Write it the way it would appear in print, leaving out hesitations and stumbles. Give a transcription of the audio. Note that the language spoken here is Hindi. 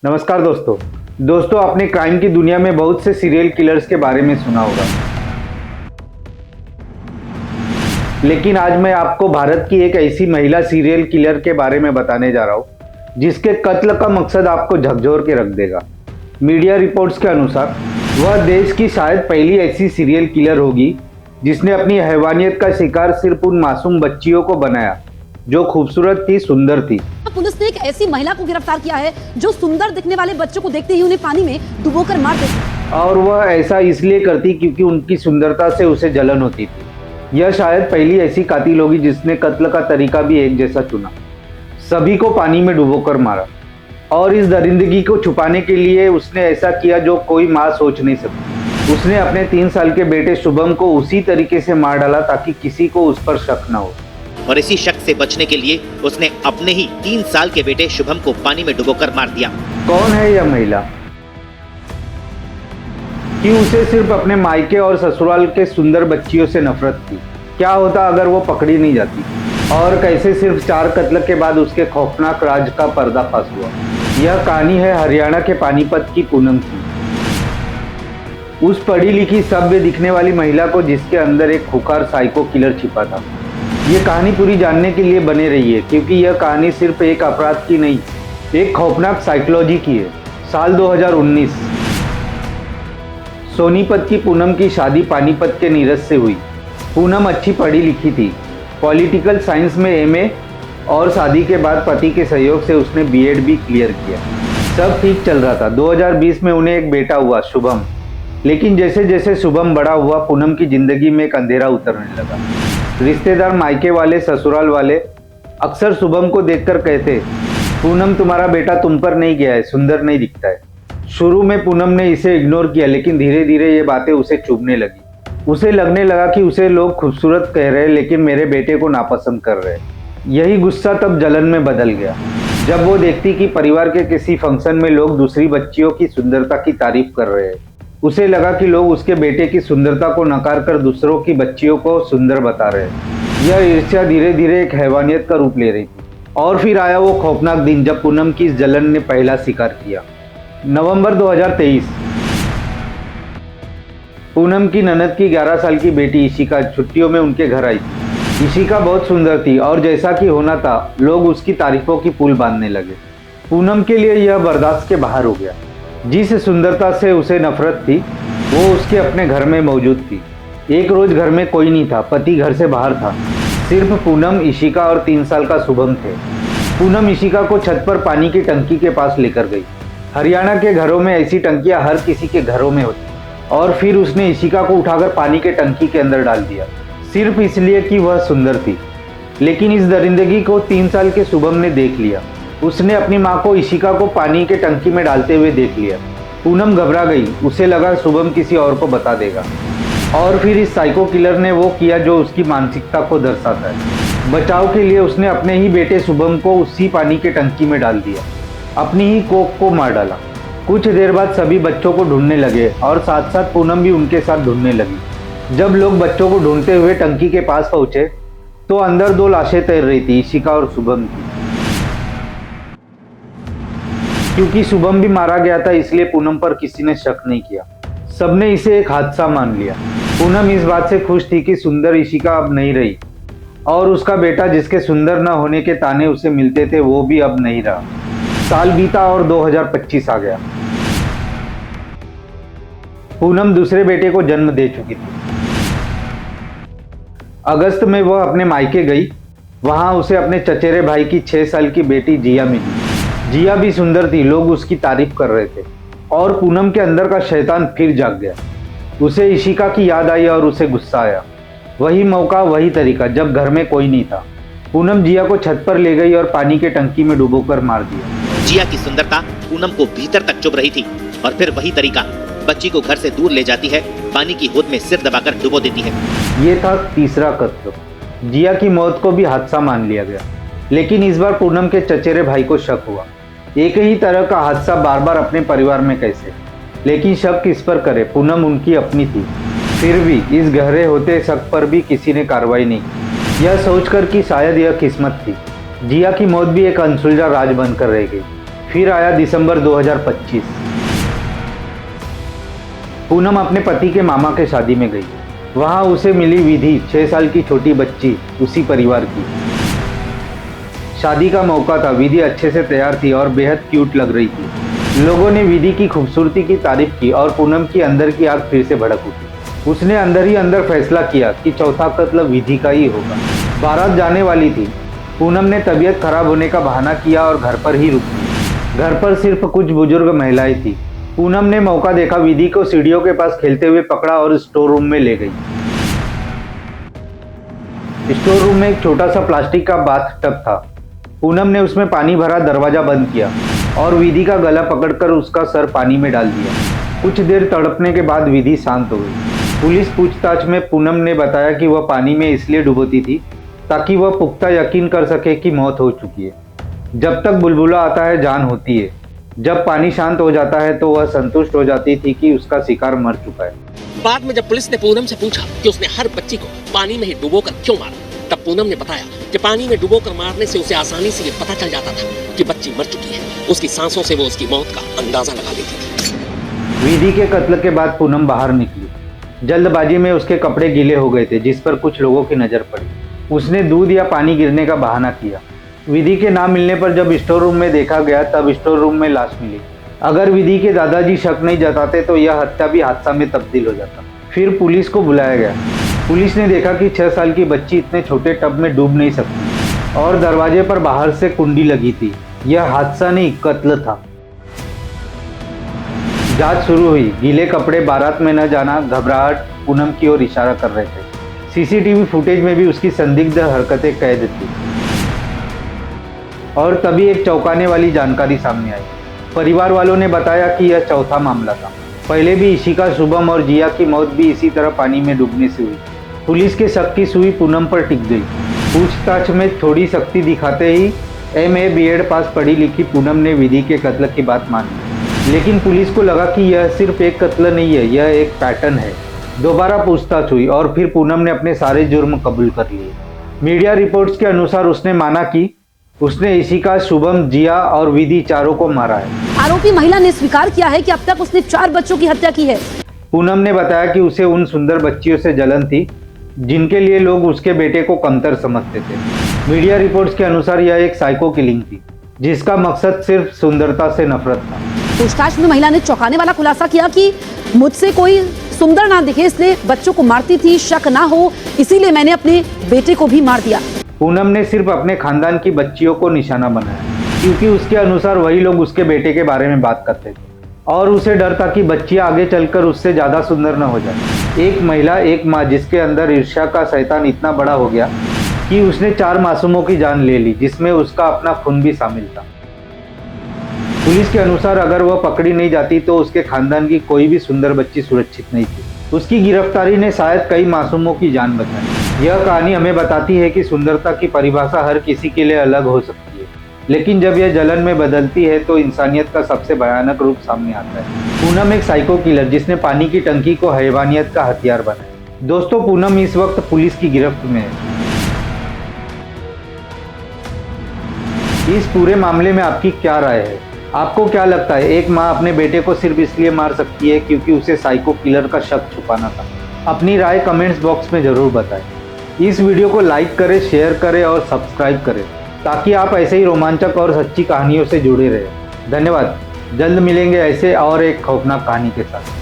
नमस्कार दोस्तों आपने क्राइम की दुनिया में बहुत से सीरियल किलर्स के बारे में सुना होगा, लेकिन आज मैं आपको भारत की एक ऐसी महिला सीरियल किलर के बारे में बताने जा रहा हूं जिसके कत्ल का मकसद आपको झकझोर के रख देगा। मीडिया रिपोर्ट्स के अनुसार वह देश की शायद पहली ऐसी सीरियल किलर होगी जिसने अपनी हैवानियत का शिकार सिर्फ उन मासूम बच्चियों को बनाया जो खूबसूरत थी, सुंदर थी। पुलिस ने एक ऐसी महिला को गिरफ्तार किया है जो सुंदर दिखने वाले बच्चों को देखते ही उन्हें पानी में डुबोकर मार देती, और वह ऐसा इसलिए करती क्योंकि उनकी सुंदरता से उसे जलन होती थी। यह शायद पहली ऐसी कातिल होगी जिसने कत्ल का तरीका भी एक जैसा चुना, सभी को पानी में डुबोकर मारा। और इस दरिंदगी को छुपाने के लिए उसने ऐसा किया जो कोई माँ सोच नहीं सकती। उसने अपने 3 साल के बेटे शुभम को उसी तरीके से मार डाला ताकि किसी को उस पर शक न हो। और इसी शक से बचने के लिए उसने अपने ही 3 साल के बेटे शुभम को पानी में डुबोकर मार दिया। कौन है यह महिला? कि उसे सिर्फ अपने मायके और ससुराल के सुंदर बच्चियों से नफरत थी। क्या होता अगर वो पकड़ी नहीं जाती? और कैसे सिर्फ 4 कत्ल के बाद उसके खौफनाक राज का पर्दाफाश हुआ? यह कहानी है हरियाणा के पानीपत की पूनम की, उस पढ़ी लिखी सभ्य दिखने वाली महिला को जिसके अंदर एक खुखार साइको किलर छिपा था। ये कहानी पूरी जानने के लिए बने रही है क्योंकि यह कहानी सिर्फ एक अपराध की नहीं, एक खौफनाक साइकोलॉजी की है। साल 2019, सोनीपत की पूनम की शादी पानीपत के नीरज से हुई। पूनम अच्छी पढ़ी लिखी थी, पॉलिटिकल साइंस में एमए, और शादी के बाद पति के सहयोग से उसने बीएड भी क्लियर किया। सब ठीक चल रहा था। 2020 में उन्हें एक बेटा हुआ, शुभम। लेकिन जैसे जैसे शुभम बड़ा हुआ, पूनम की जिंदगी में एक अंधेरा उतरने लगा। रिश्तेदार, मायके वाले, ससुराल वाले अक्सर शुभम को देखकर कहते, पूनम तुम्हारा बेटा तुम पर नहीं गया है, सुंदर नहीं दिखता है। शुरू में पूनम ने इसे इग्नोर किया, लेकिन धीरे धीरे ये बातें उसे चुभने लगी। उसे लगने लगा कि उसे लोग खूबसूरत कह रहे लेकिन मेरे बेटे को नापसंद कर रहे। यही गुस्सा तब जलन में बदल गया जब वो देखती कि परिवार के किसी फंक्शन में लोग दूसरी बच्चियों की सुंदरता की तारीफ कर रहे हैं। उसे लगा कि लोग उसके बेटे की सुंदरता को नकार कर दूसरों की बच्चियों को सुंदर बता रहे हैं। यह ईर्ष्या धीरे धीरे एक हैवानियत का रूप ले रही थी। और फिर आया वो खौफनाक दिन जब पूनम की इस जलन ने पहला शिकार किया। नवंबर 2023, पूनम की ननद की 11 साल की बेटी इशिका छुट्टियों में उनके घर आई थी। इशिका बहुत सुंदर थी और जैसा कि होना था, लोग उसकी तारीफों की पुल बांधने लगे। पूनम के लिए यह बर्दाश्त के बाहर हो गया। जिस सुंदरता से उसे नफरत थी वो उसके अपने घर में मौजूद थी। एक रोज घर में कोई नहीं था, पति घर से बाहर था। सिर्फ पूनम, इशिका और 3 साल का शुभम थे। पूनम इशिका को छत पर पानी की टंकी के पास लेकर गई। हरियाणा के घरों में ऐसी टंकियां हर किसी के घरों में होती। और फिर उसने इशिका को उठाकर पानी के टंकी के अंदर डाल दिया, सिर्फ इसलिए कि वह सुंदर थी। लेकिन इस दरिंदगी को 3 साल के शुभम ने देख लिया। उसने अपनी माँ को इशिका को पानी के टंकी में डालते हुए देख लिया। पूनम घबरा गई, उसे लगा शुभम किसी और को बता देगा। और फिर इस साइको किलर ने वो किया जो उसकी मानसिकता को दर्शाता है। बचाव के लिए उसने अपने ही बेटे शुभम को उसी पानी के टंकी में डाल दिया, अपनी ही कोख को मार डाला। कुछ देर बाद सभी बच्चों को ढूंढने लगे और साथ साथ पूनम भी उनके साथ ढूंढने लगी। जब लोग बच्चों को ढूंढते हुए टंकी के पास पहुंचे तो अंदर 2 लाशें तैर रही थी, इशिका और शुभम की। क्योंकि शुभम भी मारा गया था इसलिए पूनम पर किसी ने शक नहीं किया। सबने इसे एक हादसा मान लिया। पूनम इस बात से खुश थी कि सुंदर इशिका अब नहीं रही और उसका बेटा जिसके सुंदर न होने के ताने उसे मिलते थे वो भी अब नहीं रहा। साल बीता और 2025 आ गया। पूनम दूसरे बेटे को जन्म दे चुकी थी। अगस्त में वह अपने मायके गई। वहां उसे अपने चचेरे भाई की 6 साल की बेटी जिया मिली। जिया भी सुंदर थी, लोग उसकी तारीफ कर रहे थे। और पूनम के अंदर का शैतान फिर जाग गया। उसे इशिका की याद आई और उसे गुस्सा आया। वही मौका, वही तरीका, जब घर में कोई नहीं था। पूनम जिया को छत पर ले गई और पानी के टंकी में डुबोकर मार दिया। जिया की सुंदरता पूनम को भीतर तक चुभ रही थी और फिर वही तरीका, बच्ची को घर से दूर ले जाती है, पानी की होद में सिर दबाकर डुबो देती है। ये था तीसरा कत्ल। जिया की मौत को भी हादसा मान लिया गया, लेकिन इस बार पूनम के चचेरे भाई को शक हुआ। एक ही तरह का हादसा बार बार अपने परिवार में कैसे? लेकिन शक किस पर करे? पूनम उनकी अपनी थी। फिर भी इस गहरे होते शक पर भी किसी ने कार्रवाई नहीं की। यह सोचकर कि शायद यह किस्मत थी। जिया की मौत भी एक अनसुलझा राज बनकर रह गई। फिर आया दिसंबर 2025। पूनम अपने पति के मामा के शादी में गई। वहां उसे मिली विधि, 6 साल की छोटी बच्ची, उसी परिवार की। शादी का मौका था। विधि अच्छे से तैयार थी और बेहद क्यूट लग रही थी। लोगों ने विधि की खूबसूरती की तारीफ की और पूनम की अंदर की आग फिर से भड़क उठी। उसने अंदर ही अंदर फैसला किया कि चौथा कत्ल विधि का ही होगा। बारात जाने वाली थी। पूनम ने तबीयत खराब होने का बहाना किया और घर पर ही रुक गई। घर पर सिर्फ कुछ बुजुर्ग महिलाएं थी। पूनम ने मौका देखा, विधि को सीढ़ियों के पास खेलते हुए पकड़ा और स्टोर रूम में ले गई। स्टोर रूम में एक छोटा सा प्लास्टिक का बाथ टब था। पूनम ने उसमें पानी भरा, दरवाजा बंद किया और विधि का गला पकड़कर उसका सर पानी में डाल दिया। कुछ देर तड़पने के बाद विधि शांत हो गई। पुलिस पूछताछ में पूनम ने बताया कि वह पानी में इसलिए डुबोती थी ताकि वह पुख्ता यकीन कर सके कि मौत हो चुकी है। जब तक बुलबुला आता है जान होती है। जब पानी शांत हो जाता है तो वह संतुष्ट हो जाती थी कि उसका शिकार मर चुका है। बाद में जब पुलिस ने पूनम से पूछा कि उसने हर बच्ची को पानी में ही डुबोकर क्यों मारा, तब पूनम ने बताया कि पानी में डुबोकर मारने से उसे आसानी से ये पता चल जाता था कि बच्ची मर चुकी है। उसकी सांसों से वो उसकी मौत का अंदाजा लगा लेती थी। विधि के कत्ल के बाद पूनम बाहर निकली। जल्दबाजी में उसके कपड़े गीले हो गए थे, जिस पर कुछ लोगों की नजर पड़ी। उसने दूध या पानी गिरने का बहाना किया। विधि के ना मिलने पर जब स्टोर रूम में देखा गया तब स्टोर रूम में लाश मिली। अगर विधि के दादाजी शक नहीं जताते तो यह हत्या भी हादसा में तब्दील हो जाता। फिर पुलिस को बुलाया गया। पुलिस ने देखा कि 6 साल की बच्ची इतने छोटे टब में डूब नहीं सकती और दरवाजे पर बाहर से कुंडी लगी थी। यह हादसा नहीं, कत्ल था। जांच शुरू हुई। गीले कपड़े, बारात में न जाना, घबराहट पूनम की ओर इशारा कर रहे थे। सीसीटीवी फुटेज में भी उसकी संदिग्ध हरकतें कैद थी। और तभी एक चौंकाने वाली जानकारी सामने आई। परिवार वालों ने बताया कि यह चौथा मामला था। पहले भी इशिका, शुभम और जिया की मौत भी इसी तरह पानी में डूबने से हुई। पुलिस के शक की सुई पूनम पर टिक गई। पूछताछ में थोड़ी सख्ती दिखाते ही MA B.Ed पास पढ़ी लिखी पूनम ने विधि के कत्ल की बात मानी। लेकिन पुलिस को लगा कि यह सिर्फ एक कत्ल नहीं है, यह एक पैटर्न है। दोबारा पूछताछ हुई और फिर पूनम ने अपने सारे जुर्म कबूल कर लिए। मीडिया रिपोर्ट्स के अनुसार उसने माना कि उसने इशिका, शुभम, जिया और विधि चारों को मारा है। आरोपी महिला ने स्वीकार किया है कि अब तक उसने 4 बच्चों की हत्या की है। पूनम ने बताया कि उसे उन सुंदर बच्चियों से जलन थी जिनके लिए लोग उसके बेटे को कमतर समझते थे। मीडिया रिपोर्ट्स के अनुसार यह एक साइको किलिंग थी जिसका मकसद सिर्फ सुंदरता से नफरत था। पूछताछ में महिला ने चौंकाने वाला खुलासा किया कि मुझसे कोई सुंदर ना दिखे इसलिए बच्चों को मारती थी, शक ना हो इसीलिए मैंने अपने बेटे को भी मार दिया। पूनम ने सिर्फ अपने खानदान की बच्चियों को निशाना बनाया क्योंकि उसके अनुसार वही लोग उसके बेटे के बारे में बात करते थे और उसे डर था कि बच्चियां आगे चलकर उससे ज्यादा सुंदर न हो जाए। एक महिला, एक माँ जिसके अंदर ईर्ष्या का शैतान इतना बड़ा हो गया कि उसने 4 मासूमों की जान ले ली, जिसमें उसका अपना खून भी शामिल था। पुलिस के अनुसार अगर वह पकड़ी नहीं जाती तो उसके खानदान की कोई भी सुंदर बच्ची सुरक्षित नहीं थी। उसकी गिरफ्तारी ने शायद कई मासूमों की जान बचाई। यह कहानी हमें बताती है कि सुंदरता की परिभाषा हर किसी के लिए अलग हो सकती है, लेकिन जब यह जलन में बदलती है तो इंसानियत का सबसे भयानक रूप सामने आता है। पूनम एक साइको किलर जिसने पानी की टंकी को हैवानियत का हथियार बनाया। दोस्तों, पूनम इस वक्त पुलिस की गिरफ्त में है। इस पूरे मामले में आपकी क्या राय है? आपको क्या लगता है, एक माँ अपने बेटे को सिर्फ इसलिए मार सकती है क्योंकि उसे साइको किलर का शक छुपाना था? अपनी राय कमेंट्स बॉक्स में जरूर बताएं। इस वीडियो को लाइक करें, शेयर करें और सब्सक्राइब करें ताकि आप ऐसे ही रोमांचक और सच्ची कहानियों से जुड़े रहें। धन्यवाद। जल्द मिलेंगे ऐसे और एक खौफनाक कहानी के साथ।